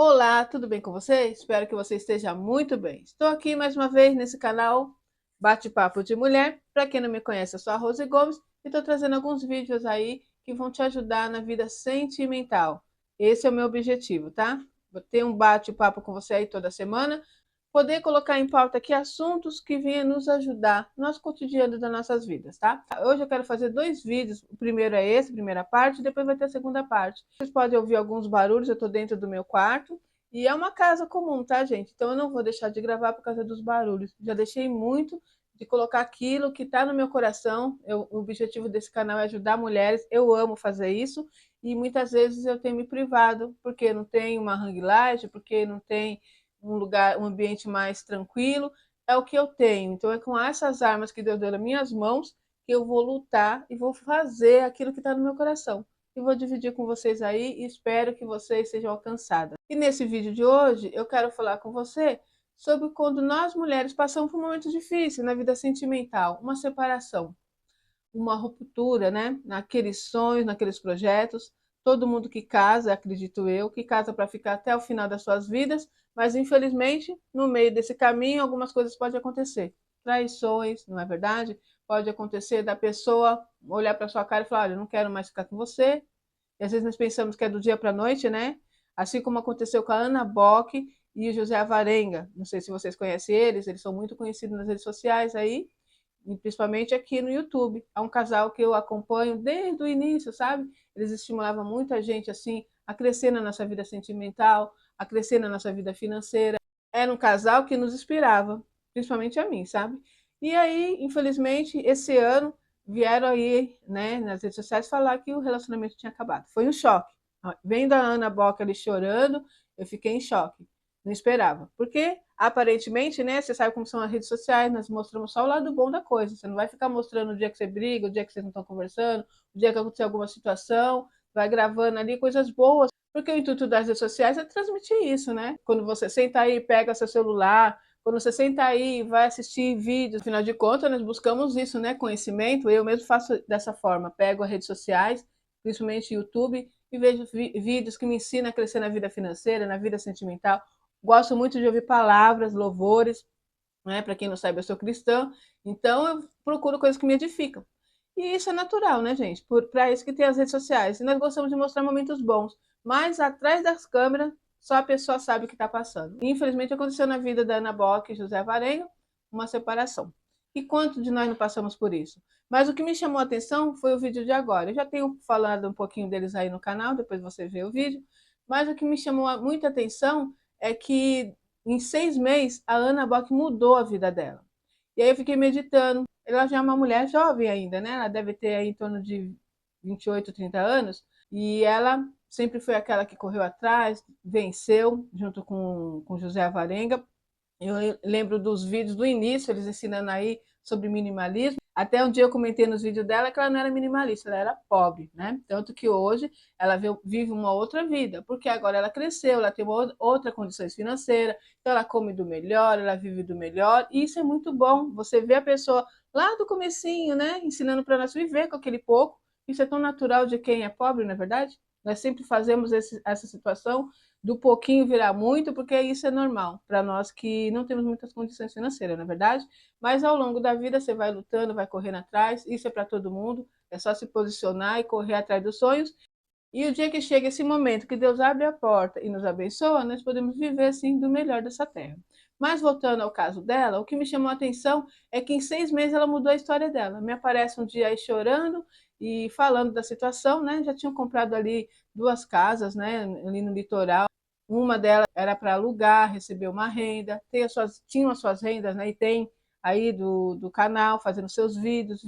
Olá, tudo bem com você? Espero que você esteja muito bem. Estou aqui mais uma vez nesse canal Bate-Papo de Mulher. Para quem não me conhece, eu sou a Rose Gomes e estou trazendo alguns vídeos aí que vão te ajudar na vida sentimental. Esse é o meu objetivo, tá? Vou ter um bate-papo com você aí toda semana, poder colocar em pauta aqui assuntos que venham nos ajudar no nosso cotidiano das nossas vidas, tá? Hoje eu quero fazer dois vídeos. O primeiro é esse, a primeira parte, depois vai ter a segunda parte. Vocês podem ouvir alguns barulhos, eu estou dentro do meu quarto. E é uma casa comum, tá, gente? Então eu não vou deixar de gravar por causa dos barulhos. Já deixei muito de colocar aquilo que está no meu coração. O objetivo desse canal é ajudar mulheres. Eu amo fazer isso. E muitas vezes eu tenho me privado, porque não tem uma hang light, porque não tem um lugar, um ambiente mais tranquilo. É o que eu tenho. Então é com essas armas que Deus deu nas minhas mãos que eu vou lutar e vou fazer aquilo que está no meu coração. E vou dividir com vocês aí e espero que vocês sejam alcançadas. E nesse vídeo de hoje eu quero falar com você sobre quando nós mulheres passamos por momentos difíceis na vida sentimental, uma separação, uma ruptura, né? Naqueles sonhos, naqueles projetos. Todo mundo que casa, acredito eu, que casa para ficar até o final das suas vidas, mas infelizmente, no meio desse caminho, algumas coisas podem acontecer. Traições, não é verdade? Pode acontecer da pessoa olhar para sua cara e falar: olha, eu não quero mais ficar com você. E às vezes nós pensamos que é do dia para a noite, né? Assim como aconteceu com a Ana Bock e o José Avarenga. Não sei se vocês conhecem eles são muito conhecidos nas redes sociais aí, e principalmente aqui no YouTube. É um casal que eu acompanho desde o início, sabe? Eles estimulavam muita gente assim a crescer na nossa vida sentimental, a crescer na nossa vida financeira. Era um casal que nos inspirava, principalmente a mim, sabe? E aí, infelizmente, esse ano vieram aí, né, nas redes sociais falar que o relacionamento tinha acabado. Foi um choque. Vendo a Ana Boca ali chorando, eu fiquei em choque. Não esperava. Porque, aparentemente, né, você sabe como são as redes sociais, nós mostramos só o lado bom da coisa. Você não vai ficar mostrando o dia que você briga, o dia que vocês não estão conversando, o dia que aconteceu alguma situação, vai gravando ali coisas boas. Porque o intuito das redes sociais é transmitir isso, né? Quando você senta aí, pega seu celular, quando você senta aí e vai assistir vídeos, afinal de contas, nós buscamos isso, né? Conhecimento. Eu mesmo faço dessa forma, pego as redes sociais, principalmente YouTube, e vejo vídeos que me ensinam a crescer na vida financeira, na vida sentimental. Gosto muito de ouvir palavras, louvores, né? Para quem não sabe, eu sou cristã, então eu procuro coisas que me edificam. E isso é natural, né, gente? Para isso que tem as redes sociais. E nós gostamos de mostrar momentos bons, mas atrás das câmeras, só a pessoa sabe o que está passando. E, infelizmente, aconteceu na vida da Ana Bock e José Varenga uma separação. E quanto de nós não passamos por isso? Mas o que me chamou a atenção foi o vídeo de agora. Eu já tenho falado um pouquinho deles aí no canal, depois você vê o vídeo. Mas o que me chamou muita atenção é que em 6 meses a Ana Bock mudou a vida dela. E aí eu fiquei meditando. Ela já é uma mulher jovem ainda, né? Ela deve ter aí em torno de 28, 30 anos. E ela sempre foi aquela que correu atrás, venceu, junto com José Avarenga. Eu lembro dos vídeos do início, eles ensinando aí sobre minimalismo. Até um dia eu comentei nos vídeos dela que ela não era minimalista, ela era pobre, né? Tanto que hoje ela vive uma outra vida, porque agora ela cresceu, ela tem outra condições financeiras, então ela come do melhor, ela vive do melhor, e isso é muito bom. Você vê a pessoa lá do comecinho, né, ensinando para nós viver com aquele pouco. Isso é tão natural de quem é pobre, não é verdade? Nós sempre fazemos essa situação do pouquinho virar muito, porque isso é normal para nós que não temos muitas condições financeiras, na verdade. Mas ao longo da vida você vai lutando, vai correndo atrás, isso é para todo mundo, é só se posicionar e correr atrás dos sonhos. E o dia que chega esse momento que Deus abre a porta e nos abençoa, nós podemos viver assim do melhor dessa terra. Mas voltando ao caso dela, o que me chamou a atenção é que em 6 meses ela mudou a história dela. Me aparece um dia aí chorando e falando da situação, né? Já tinham comprado ali 2 casas, né? Ali no litoral. Uma delas era para alugar, receber uma renda, tinham as suas rendas, né? E tem aí do canal, fazendo seus vídeos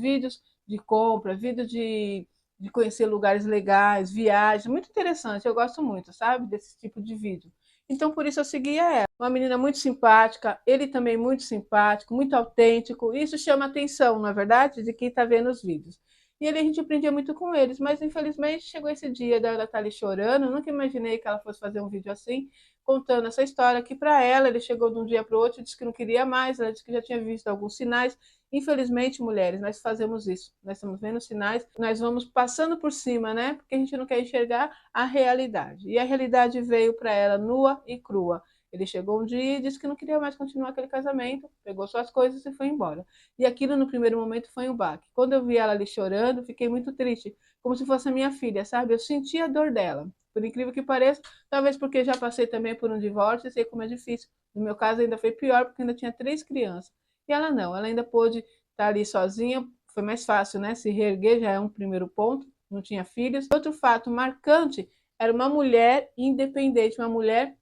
de compra, vídeos de conhecer lugares legais, viagens, muito interessante, eu gosto muito, sabe, desse tipo de vídeo. Então, por isso eu seguia ela. Uma menina muito simpática, ele também muito simpático, muito autêntico, isso chama atenção, não é verdade, de quem está vendo os vídeos. e ali a gente aprendia muito com eles, mas infelizmente chegou esse dia dela estar ali chorando, eu nunca imaginei que ela fosse fazer um vídeo assim, contando essa história, que para ela, ele chegou de um dia para o outro e disse que não queria mais, ela disse que já tinha visto alguns sinais. Infelizmente, mulheres, nós fazemos isso, nós estamos vendo sinais, nós vamos passando por cima, né? Porque a gente não quer enxergar a realidade. E a realidade veio para ela nua e crua. Ele chegou um dia e disse que não queria mais continuar aquele casamento, pegou suas coisas e foi embora. E aquilo no primeiro momento foi um baque. Quando eu vi ela ali chorando, fiquei muito triste, como se fosse a minha filha, sabe? Eu senti a dor dela. Por incrível que pareça, talvez porque já passei também por um divórcio e sei como é difícil. No meu caso ainda foi pior, porque ainda tinha 3 crianças. E ela não, ela ainda pôde estar ali sozinha, foi mais fácil, né? Se reerguer já é um primeiro ponto, não tinha filhos. Outro fato marcante era uma mulher independente, uma mulher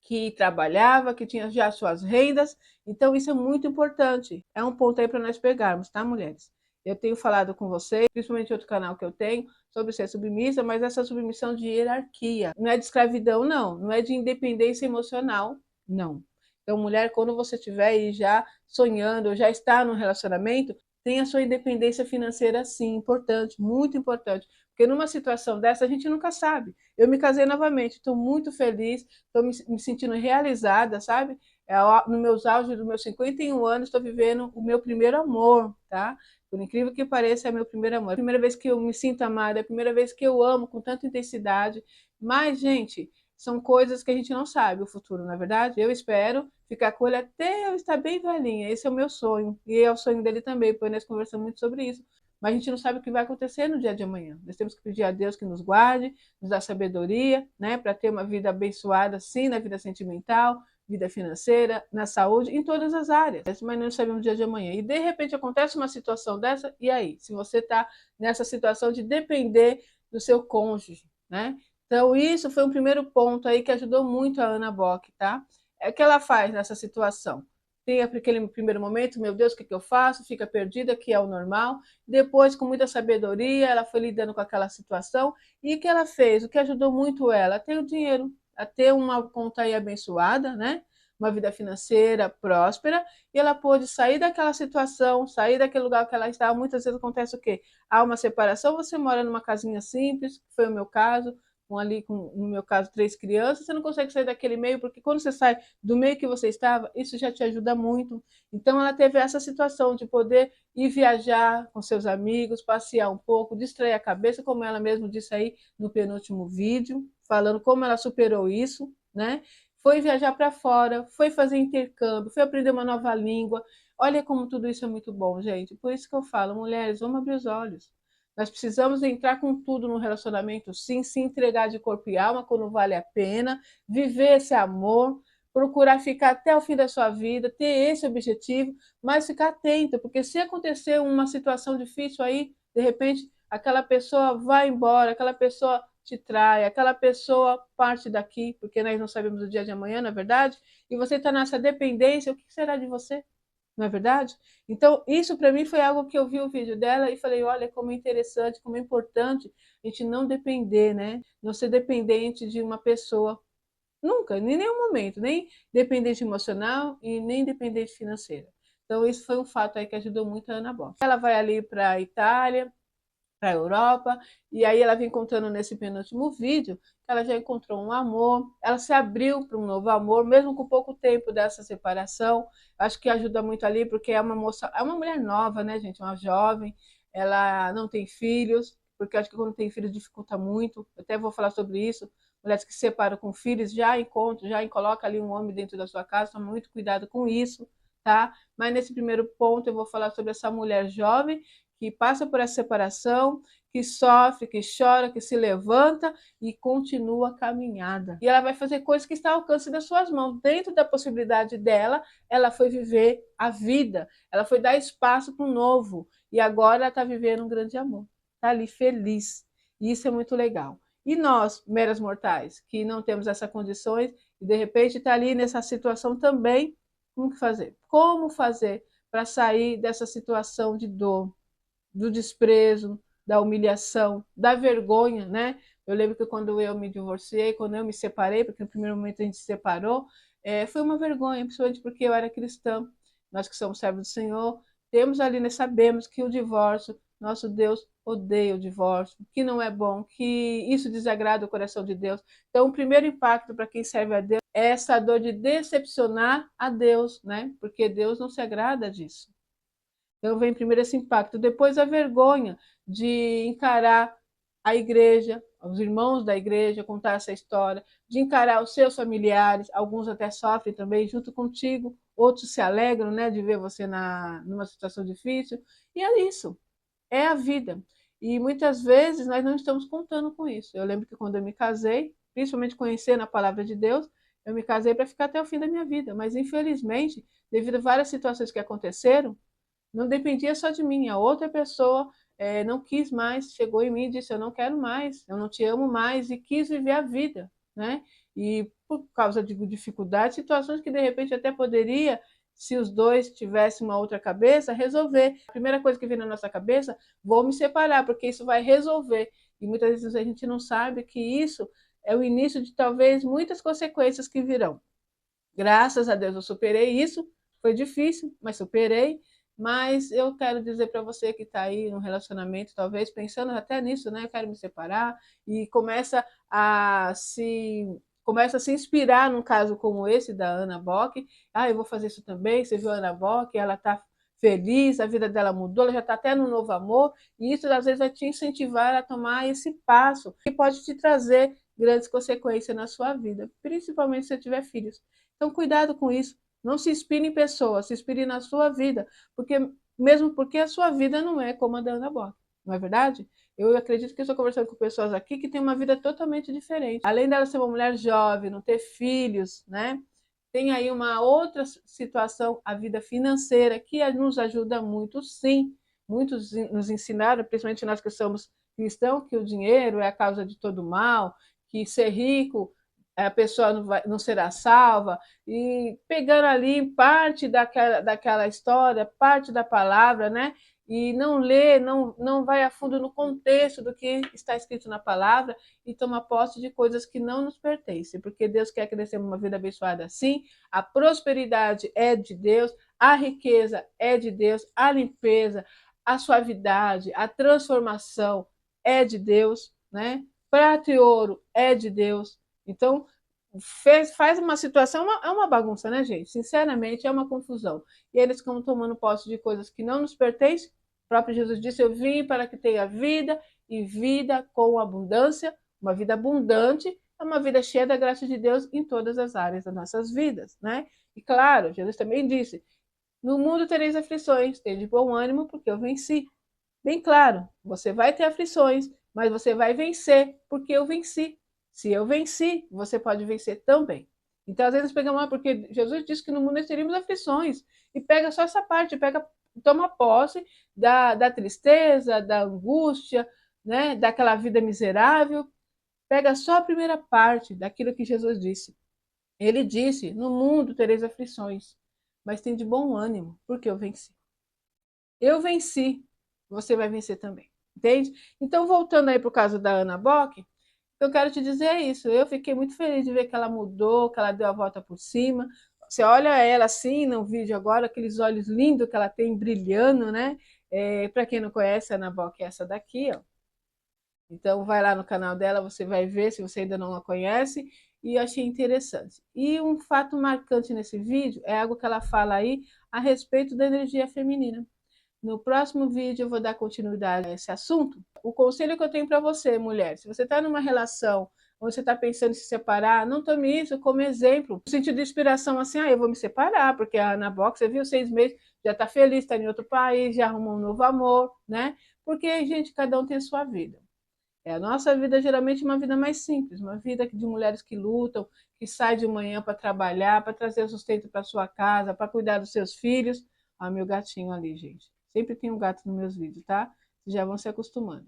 que trabalhava, que tinha já suas rendas. Então, isso é muito importante. É um ponto aí para nós pegarmos, tá, mulheres? Eu tenho falado com vocês, principalmente outro canal que eu tenho, sobre ser submissa, mas essa submissão de hierarquia. Não é de escravidão, não. Não é de independência emocional, não. Então, mulher, quando você estiver aí já sonhando, ou já está no relacionamento, tenha sua independência financeira, sim, importante, muito importante. Porque numa situação dessa, a gente nunca sabe. Eu me casei novamente, estou muito feliz, estou me sentindo realizada, sabe? No meus auge dos meus 51 anos, estou vivendo o meu primeiro amor, tá? Por incrível que pareça, é meu primeiro amor. É a primeira vez que eu me sinto amada, é a primeira vez que eu amo com tanta intensidade. Mas, gente, são coisas que a gente não sabe o futuro, na verdade. Eu espero ficar com ele até eu estar bem velhinha. Esse é o meu sonho. E é o sonho dele também, pois nós conversamos muito sobre isso. Mas a gente não sabe o que vai acontecer no dia de amanhã. Nós temos que pedir a Deus que nos guarde, nos dá sabedoria, né, para ter uma vida abençoada, sim, na vida sentimental, vida financeira, na saúde, em todas as áreas. Mas não sabemos o dia de amanhã. E de repente acontece uma situação dessa, e aí? Se você está nessa situação de depender do seu cônjuge, né? Então, isso foi um primeiro ponto aí que ajudou muito a Ana Bock, tá? É o que ela faz nessa situação. Tem aquele primeiro momento, meu Deus, o que eu faço? Fica perdida, que é o normal. Depois, com muita sabedoria, ela foi lidando com aquela situação. E o que ela fez? O que ajudou muito ela? A ter o dinheiro, a ter uma conta aí abençoada, né? Uma vida financeira próspera, e ela pôde sair daquela situação, sair daquele lugar que ela estava. Muitas vezes acontece o quê? Há uma separação, você mora numa casinha simples, que foi o meu caso, ali com, no meu caso, 3 crianças, você não consegue sair daquele meio, porque quando você sai do meio que você estava, isso já te ajuda muito. Então ela teve essa situação de poder ir viajar com seus amigos, passear um pouco, distrair a cabeça, como ela mesma disse aí no penúltimo vídeo, falando como ela superou isso, né? Foi viajar para fora, foi fazer intercâmbio, foi aprender uma nova língua. Olha como tudo isso é muito bom, gente. Por isso que eu falo, mulheres, vamos abrir os olhos. Nós precisamos entrar com tudo no relacionamento, sim, se entregar de corpo e alma quando vale a pena, viver esse amor, procurar ficar até o fim da sua vida, ter esse objetivo, mas ficar atento, porque se acontecer uma situação difícil aí, de repente, aquela pessoa vai embora, aquela pessoa te trai, aquela pessoa parte daqui, porque nós não sabemos o dia de amanhã, na verdade, e você está nessa dependência, o que será de você? Não é verdade? Então, isso para mim foi algo que eu vi o vídeo dela e falei, olha como é interessante, como é importante a gente não depender, né? Não ser dependente de uma pessoa. Nunca, em nenhum momento, nem dependente emocional e nem dependente financeira. Então, isso foi um fato aí que ajudou muito a Ana Bosch. Ela vai ali para a Itália, para a Europa, e aí ela vem contando nesse penúltimo vídeo que ela já encontrou um amor, ela se abriu para um novo amor, mesmo com pouco tempo dessa separação. Acho que ajuda muito ali, porque é uma moça, é uma mulher nova, né, gente, uma jovem, ela não tem filhos, porque acho que quando tem filhos dificulta muito, eu até vou falar sobre isso. Mulheres que se separam com filhos já encontram, já coloca ali um homem dentro da sua casa, toma muito cuidado com isso, tá? Mas nesse primeiro ponto eu vou falar sobre essa mulher jovem que passa por essa separação, que sofre, que chora, que se levanta e continua a caminhada. E ela vai fazer coisas que estão ao alcance das suas mãos. Dentro da possibilidade dela, ela foi viver a vida, ela foi dar espaço para o novo. E agora ela está vivendo um grande amor. Está ali feliz. E isso é muito legal. E nós, meras mortais, que não temos essas condições, e de repente está ali nessa situação também, como fazer? Como fazer para sair dessa situação de dor, do desprezo, da humilhação, da vergonha, né? Eu lembro que quando eu me divorciei, quando eu me separei, porque no primeiro momento a gente se separou, foi uma vergonha, principalmente porque eu era cristã. Nós que somos servos do Senhor, temos ali, nós sabemos que o divórcio, nosso Deus odeia o divórcio, que não é bom, que isso desagrada o coração de Deus. Então, o primeiro impacto para quem serve a Deus é essa dor de decepcionar a Deus, né? Porque Deus não se agrada disso. Então, vem primeiro esse impacto. Depois, a vergonha de encarar a igreja, os irmãos da igreja, contar essa história, de encarar os seus familiares, alguns até sofrem também junto contigo, outros se alegram, né, de ver você numa situação difícil. E é isso, é a vida. E muitas vezes nós não estamos contando com isso. Eu lembro que quando eu me casei, principalmente conhecendo a palavra de Deus, eu me casei para ficar até o fim da minha vida. Mas infelizmente, devido a várias situações que aconteceram, não dependia só de mim. A outra pessoa não quis mais, chegou em mim e disse: eu não quero mais, eu não te amo mais, e quis viver a vida, né? E por causa de dificuldades, situações que de repente até poderia, se os dois tivessem uma outra cabeça, resolver. A primeira coisa que vem na nossa cabeça: vou me separar, porque isso vai resolver. E muitas vezes a gente não sabe que isso é o início de talvez muitas consequências que virão. Graças a Deus eu superei isso, foi difícil, mas superei. Mas eu quero dizer para você que está aí no relacionamento, talvez pensando até nisso, né? Eu quero me separar, e começa a se inspirar num caso como esse da Ana Bock. Ah, eu vou fazer isso também. Você viu a Ana Bock, ela está feliz, a vida dela mudou, ela já está até no novo amor, e isso às vezes vai te incentivar a tomar esse passo, que pode te trazer grandes consequências na sua vida, principalmente se você tiver filhos. Então, cuidado com isso. Não se inspire em pessoas, se inspire na sua vida, mesmo porque a sua vida não é como a da Ana Bock, não é verdade? Eu acredito que eu estou conversando com pessoas aqui que têm uma vida totalmente diferente. Além dela ser uma mulher jovem, não ter filhos, né? Tem aí uma outra situação, a vida financeira, que nos ajuda muito, sim. Muitos nos ensinaram, principalmente nós que somos cristãos, que o dinheiro é a causa de todo mal, que ser rico a pessoa não será salva, e pegando ali parte daquela história, parte da palavra, né? E não lê, não vai a fundo no contexto do que está escrito na palavra, e toma posse de coisas que não nos pertencem, porque Deus quer que nós tenhamos uma vida abençoada assim. A prosperidade é de Deus, a riqueza é de Deus, a limpeza, a suavidade, a transformação é de Deus, né? Prata e ouro é de Deus. Então, faz uma situação, é uma bagunça, né, gente? Sinceramente, é uma confusão. E eles ficam tomando posse de coisas que não nos pertencem. O próprio Jesus disse: eu vim para que tenha vida, e vida com abundância. Uma vida abundante é uma vida cheia da graça de Deus em todas as áreas das nossas vidas, né? E claro, Jesus também disse: no mundo tereis aflições, tende bom ânimo, porque eu venci. Bem claro, você vai ter aflições, mas você vai vencer, porque eu venci. Se eu venci, você pode vencer também. Então, às vezes, pegamos, porque Jesus disse que no mundo nós teríamos aflições, e pega só essa parte, toma posse da tristeza, da angústia, né, daquela vida miserável, pega só a primeira parte daquilo que Jesus disse. Ele disse: no mundo tereis aflições, mas tem de bom ânimo, porque eu venci. Eu venci, você vai vencer também. Entende? Então, voltando aí para o caso da Ana Bock, eu quero te dizer isso. Eu fiquei muito feliz de ver que ela mudou, que ela deu a volta por cima. Você olha ela assim no vídeo agora, aqueles olhos lindos que ela tem brilhando, né? Para quem não conhece, a Ana Bock é essa daqui, ó. Então, vai lá no canal dela, você vai ver se você ainda não a conhece. E eu achei interessante. E um fato marcante nesse vídeo é algo que ela fala aí a respeito da energia feminina. No próximo vídeo eu vou dar continuidade a esse assunto. O conselho que eu tenho para você, mulher: se você está numa relação onde você está pensando em se separar, não tome isso como exemplo, no sentido de inspiração, assim: eu vou me separar, porque a Ana Bock, você viu, 6 meses, já está feliz, está em outro país, já arrumou um novo amor, né? Porque, gente, cada um tem a sua vida. A nossa vida geralmente é uma vida mais simples, uma vida de mulheres que lutam, que saem de manhã para trabalhar, para trazer sustento para sua casa, para cuidar dos seus filhos. Olha meu gatinho ali, gente. Sempre tem um gato nos meus vídeos, tá? Vocês já vão se acostumando.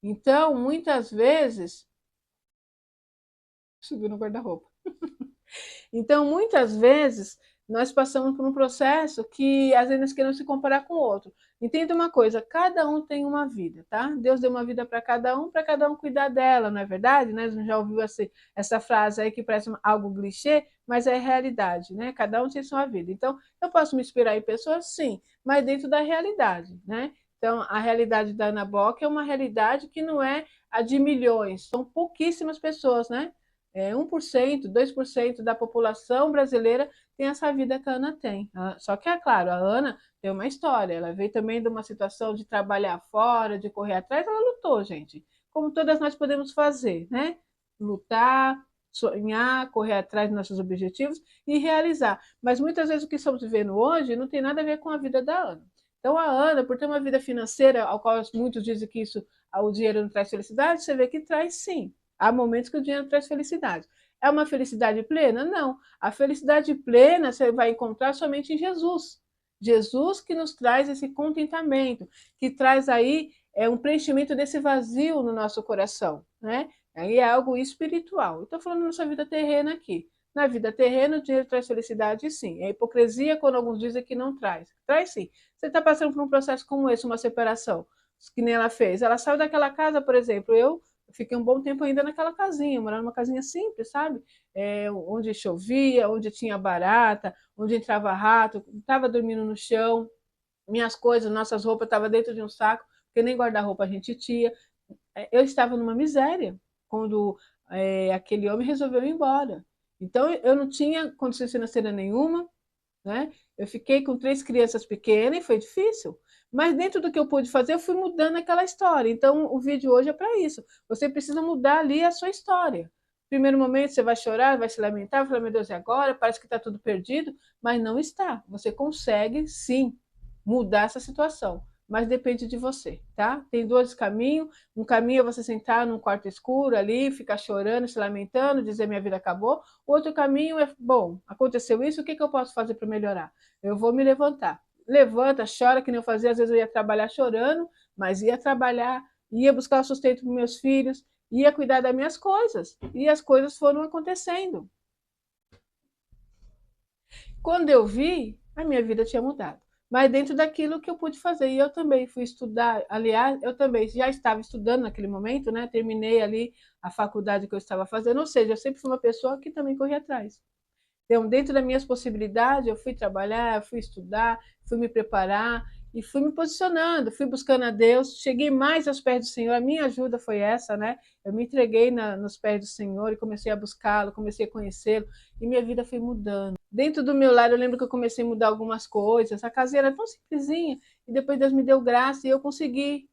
Então, muitas vezes... Subiu no guarda-roupa. Então, muitas vezes, nós passamos por um processo que às vezes nós queremos se comparar com o outro. Entenda uma coisa: cada um tem uma vida, tá? Deus deu uma vida para cada um cuidar dela, não é verdade? Né? Já ouviu essa frase aí que parece algo clichê, mas é realidade, né? Cada um tem sua vida. Então, eu posso me inspirar em pessoas, sim, mas dentro da realidade, né? Então, a realidade da Ana Bock é uma realidade que não é a de milhões, são pouquíssimas pessoas, né? 1%, 2% da população brasileira tem essa vida que a Ana tem. Só que, é claro, a Ana tem uma história, ela veio também de uma situação de trabalhar fora, de correr atrás, ela lutou, gente, como todas nós podemos fazer, né? Lutar, sonhar, correr atrás dos nossos objetivos e realizar. Mas muitas vezes o que estamos vivendo hoje não tem nada a ver com a vida da Ana. Então, a Ana, por ter uma vida financeira, ao qual muitos dizem que isso, o dinheiro não traz felicidade, você vê que traz sim. Há momentos que o dinheiro traz felicidade. É uma felicidade plena? Não. A felicidade plena você vai encontrar somente em Jesus. Jesus que nos traz esse contentamento, que traz aí um preenchimento desse vazio no nosso coração, né? Aí é algo espiritual. Estou falando da nossa vida terrena aqui. Na vida terrena, o dinheiro traz felicidade, sim. É hipocrisia quando alguns dizem que não traz. Traz sim. Você está passando por um processo como esse, uma separação, que nem ela fez. Ela saiu daquela casa, por exemplo. Eu fiquei um bom tempo ainda naquela casinha, morando numa casinha simples, sabe? Onde chovia, onde tinha barata, onde entrava rato, estava dormindo no chão. Minhas coisas, nossas roupas estavam dentro de um saco, porque nem guarda-roupa a gente tinha. Eu estava numa miséria quando aquele homem resolveu ir embora. Então, eu não tinha condição financeira nenhuma, né? Eu fiquei com 3 crianças pequenas e foi difícil. Mas dentro do que eu pude fazer, eu fui mudando aquela história. Então, o vídeo hoje é para isso. Você precisa mudar ali a sua história. Primeiro momento, você vai chorar, vai se lamentar, vai falar, meu Deus, e agora? Parece que está tudo perdido, mas não está. Você consegue, sim, mudar essa situação, mas depende de você, tá? Tem 2 caminhos. Um caminho é você sentar num quarto escuro ali, ficar chorando, se lamentando, dizer minha vida acabou. O outro caminho é, bom, aconteceu isso, o que eu posso fazer para melhorar? Eu vou me levantar. Levanta, chora, que nem eu fazia. Às vezes eu ia trabalhar chorando, mas ia trabalhar, ia buscar o sustento para meus filhos, ia cuidar das minhas coisas. E as coisas foram acontecendo. Quando eu vi, a minha vida tinha mudado. Mas dentro daquilo que eu pude fazer. E eu também fui estudar. Aliás, eu também já estava estudando naquele momento, né? Terminei ali a faculdade que eu estava fazendo. Ou seja, eu sempre fui uma pessoa que também corria atrás. Então, dentro das minhas possibilidades, eu fui trabalhar, fui estudar, fui me preparar e fui me posicionando, fui buscando a Deus, cheguei mais aos pés do Senhor. A minha ajuda foi essa, né? Eu me entreguei nos pés do Senhor e comecei a buscá-lo, comecei a conhecê-lo e minha vida foi mudando. Dentro do meu lar, eu lembro que eu comecei a mudar algumas coisas. A casinha era tão simplesinha e depois Deus me deu graça e eu consegui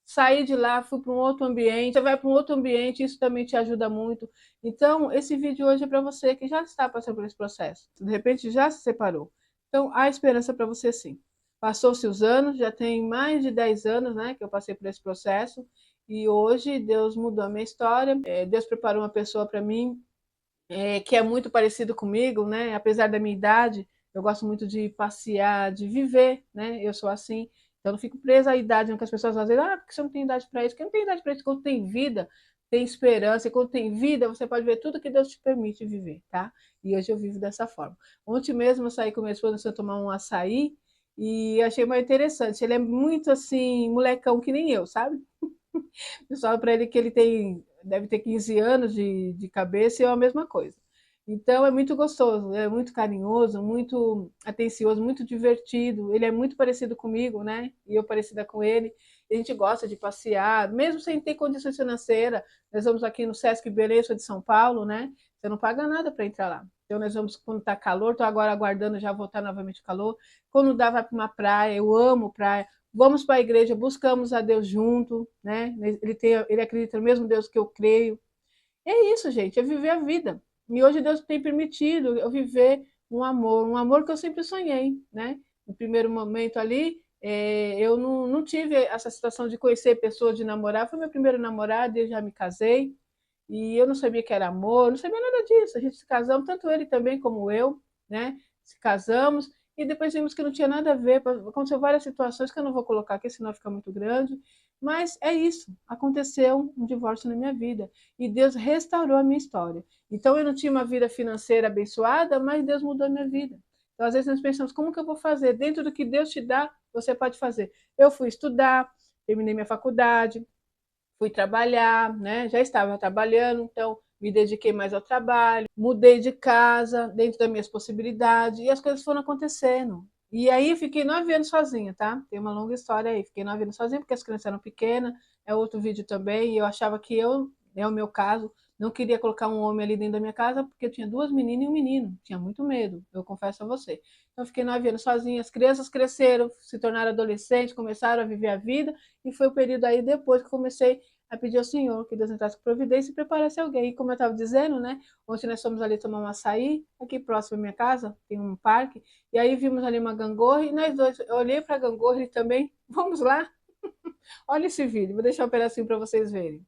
sair de lá, fui para um outro ambiente, você vai para um outro ambiente, isso também te ajuda muito. Então, esse vídeo hoje é para você que já está passando por esse processo, de repente já se separou. Então, há esperança para você sim. Passou-se os anos, já tem mais de 10 anos, né, que eu passei por esse processo, e hoje Deus mudou a minha história, Deus preparou uma pessoa para mim, que é muito parecido comigo, né, apesar da minha idade, eu gosto muito de passear, de viver, né, eu sou assim. Então, eu não fico presa à idade, que as pessoas às vezes, porque você não tem idade para isso. Porque não tem idade para isso. Quando tem vida, tem esperança. E quando tem vida, você pode ver tudo que Deus te permite viver, tá? E hoje eu vivo dessa forma. Ontem mesmo eu saí com minha esposa para tomar um açaí e achei mais interessante. Ele é muito assim, molecão que nem eu, sabe? Eu falo para ele que ele deve ter 15 anos de cabeça e eu a mesma coisa. Então é muito gostoso, é muito carinhoso, muito atencioso, muito divertido. Ele é muito parecido comigo, né? E eu parecida com ele. A gente gosta de passear, mesmo sem ter condições financeiras. Nós vamos aqui no Sesc Beleza de São Paulo, né? Você não paga nada para entrar lá. Então nós vamos quando está calor, estou agora aguardando já voltar novamente o calor. Quando dá, vai para uma praia, eu amo praia. Vamos para a igreja, buscamos a Deus junto, né? Ele acredita no mesmo Deus que eu creio. É isso, gente, é viver a vida. E hoje Deus tem permitido eu viver um amor que eu sempre sonhei, né? No primeiro momento ali, eu não tive essa situação de conhecer pessoas, de namorar. Foi meu primeiro namorado, eu já me casei. E eu não sabia que era amor, não sabia nada disso. A gente se casamos, tanto ele também como eu, né? Se casamos e depois vimos que não tinha nada a ver. Aconteceu várias situações que eu não vou colocar aqui, senão fica muito grande. Mas é isso. Aconteceu um divórcio na minha vida e Deus restaurou a minha história. Então eu não tinha uma vida financeira abençoada, mas Deus mudou a minha vida. Então às vezes nós pensamos, como que eu vou fazer? Dentro do que Deus te dá, você pode fazer. Eu fui estudar, terminei minha faculdade, fui trabalhar, né? Já estava trabalhando, então me dediquei mais ao trabalho, mudei de casa dentro das minhas possibilidades e as coisas foram acontecendo. E aí fiquei 9 anos sozinha, tá? Tem uma longa história aí. Fiquei 9 anos sozinha porque as crianças eram pequenas. É outro vídeo também. E eu achava que eu, é o meu caso, não queria colocar um homem ali dentro da minha casa porque eu tinha duas meninas e um menino. Tinha muito medo, eu confesso a você. Então fiquei 9 anos sozinha. As crianças cresceram, se tornaram adolescentes, começaram a viver a vida. E foi o período aí depois que comecei a pedir ao Senhor que Deus entrasse com providência e preparasse alguém. E como eu estava dizendo, né? Ontem nós fomos ali tomar um açaí, aqui próximo da minha casa, tem um parque. E aí vimos ali uma gangorra e nós dois, eu olhei para a gangorra e também, vamos lá? Olha esse vídeo, vou deixar um pedacinho para vocês verem.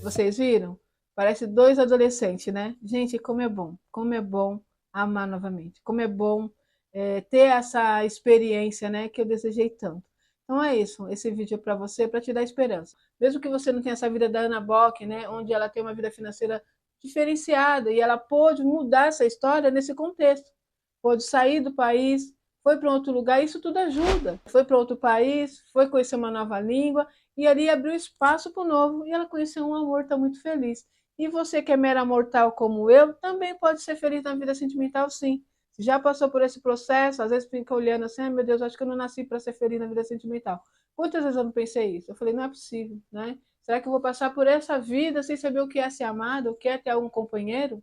Vocês viram? Parece dois adolescentes, né? Gente, como é bom amar novamente, como é bom ter essa experiência, né, que eu desejei tanto. Então é isso, esse vídeo é para você, para te dar esperança. Mesmo que você não tenha essa vida da Ana Bock, né, onde ela tem uma vida financeira diferenciada e ela pôde mudar essa história nesse contexto. Pôde sair do país, foi para outro lugar, isso tudo ajuda. Foi para outro país, foi conhecer uma nova língua, e ali abriu espaço para o novo, e ela conheceu um amor, está muito feliz. E você que é mera mortal como eu, também pode ser feliz na vida sentimental, sim. Se já passou por esse processo, às vezes fica olhando assim, ai meu Deus, acho que eu não nasci para ser feliz na vida sentimental. Quantas vezes eu não pensei isso? Eu falei, não é possível, né? Será que eu vou passar por essa vida sem saber o que é ser amado, o que é ter algum companheiro?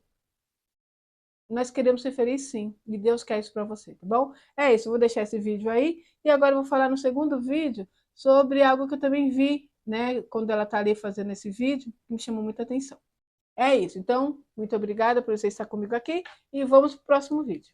Nós queremos ser felizes, sim, e Deus quer isso para você, tá bom? É isso, eu vou deixar esse vídeo aí, e agora eu vou falar no segundo vídeo sobre algo que eu também vi, né, quando ela está ali fazendo esse vídeo, que me chamou muita atenção. É isso, então, muito obrigada por você estar comigo aqui, e vamos para o próximo vídeo.